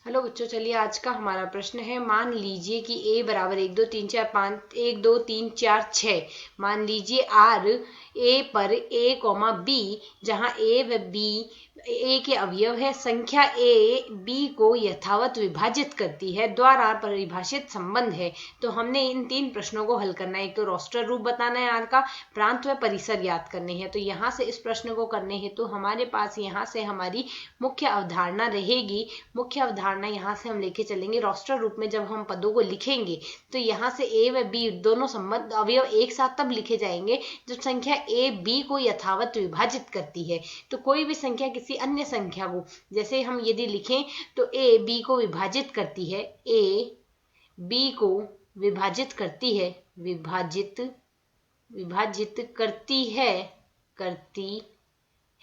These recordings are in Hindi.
हेलो बच्चों, चलिए आज का हमारा प्रश्न है। मान लीजिए कि a बराबर 1 2 3 4 5 1 2 3 4 6। मान लीजिए r a पर a, b जहां a व b a के अवयव है, संख्या a b को यथावत विभाजित करती है द्वारा परिभाषित संबंध है। तो हमने इन तीन प्रश्नों को हल करना है। एक तो रोस्टर रूप बताना है, r का प्रांत व परिसर याद करने हैं। तो यहाँ से इस प्रश्न को करने हैं तो हमारे पास यहाँ से हमारी मुख्य अवधारणा रहेगी। मुख्य अवधारणा यहाँ से हम लेके चलेंगे। रोस्टर रूप में जब हम पदों को लिखेंगे तो यहाँ से a व b दोनों संबंध अवयव एक साथ तब लिखे जाएंगे जब संख्या a b को यथावत विभाजित करती है। तो कोई भी संख्या किसी अन्य संख्या को, जैसे हम यदि लिखें तो a b को विभाजित करती है, a b को विभाजित करती है, विभाजित करती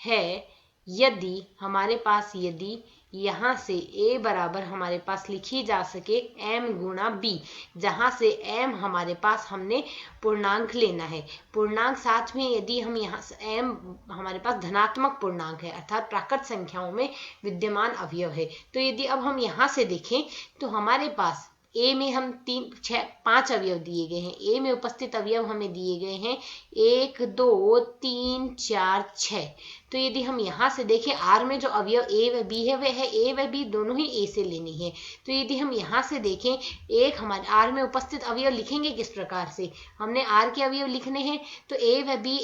है यदि हमारे पास, यदि यहाँ से a बराबर हमारे पास लिखी जा सके m गुणा b, जहाँ से m हमारे पास हमने पूर्णांक लेना है। पूर्णांक साथ में यदि हम यहाँ से m हमारे पास धनात्मक पूर्णांक है, अर्थात प्राकृत संख्याओं में विद्यमान अवयव है। तो यदि अब हम यहाँ से देखें तो हमारे पास a में हम 5 अवयव दिए गए हैं। a में उपस्थित अवयव हमें दिए गए हैं 1 2 3 4 6। तो यदि हम यहाँ से देखें r में जो अवयव a व b है वह है a व b दोनों ही a से लेनी है। तो यदि हम यहाँ से देखें, एक हमारे r में उपस्थित अवयव लिखेंगे किस प्रकार से, हमने r के अवयव लिखने हैं तो a व b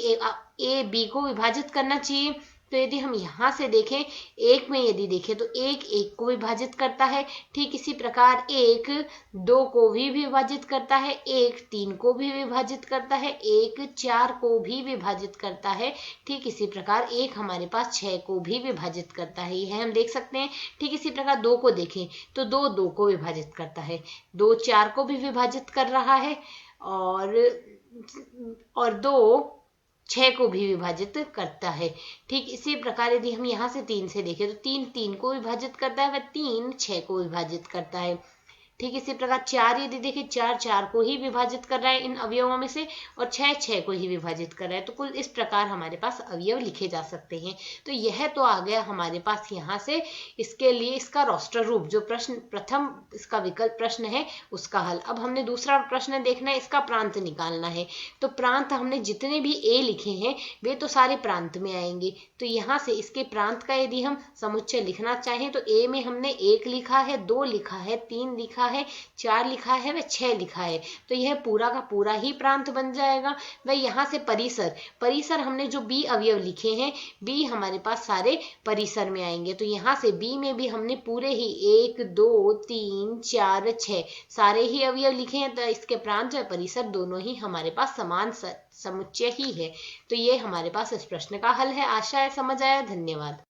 a b को विभाजित करना चाहिए। तो यदि हम यहाँ से देखें, एक में यदि देखें तो एक एक को विभाजित करता है, ठीक इसी प्रकार एक 2 को भी विभाजित करता है, एक 3 को भी विभाजित करता है, एक 4 को भी विभाजित करता है, ठीक इसी प्रकार एक हमारे पास 6 को भी विभाजित करता है। यह हम देख सकते हैं। ठीक इसी प्रकार 2 को देखें तो 2 2 को विभाजित करता है, 2 4 को भी विभाजित कर रहा है और 2 6 को भी विभाजित करता है। ठीक इसी प्रकार यदि हम यहाँ से 3 से देखें तो 3 3 को विभाजित करता है व 3 6 को विभाजित करता है। ठीक इसी प्रकार 4 यदि देखें, 4 4 को ही विभाजित कर रहा है इन अवयवों में से, और 6 6 को ही विभाजित कर रहा है। तो कुल इस प्रकार हमारे पास अवयव लिखे जा सकते हैं। तो यह तो आ गया हमारे पास यहाँ से इसके लिए इसका रोस्टर रूप, जो प्रश्न प्रथम इसका विकल्प प्रश्न है उसका हल। अब हमने दूसरा प्रश्न देखना है, इसका प्रांत निकालना है। तो प्रांत हमने जितने भी a लिखे हैं वे तो सारे प्रांत में आएंगे। तो यहाँ से इसके प्रांत का यदि हम समुच्चय लिखना चाहें तो a में हमने 1 लिखा है, 2 लिखा है, 3 लिखा है, 4 लिखा है व 6 लिखा है। तो यह पूरा का पूरा ही प्रांत बन जाएगा। व यहाँ से परिसर हमने जो b अवयव लिखे हैं, b हमारे पास सारे परिसर में आएंगे। तो यहाँ से b में भी हमने पूरे ही 1 2 3 4 6 सारे ही अवयव लिखे हैं। तो इसके प्रांत व परिसर दोनों ही हमारे पास समान समुच्चय ही है। तो ये हमारे पास इस प्रश्न का हल है। आशा है समझ आया। धन्यवाद।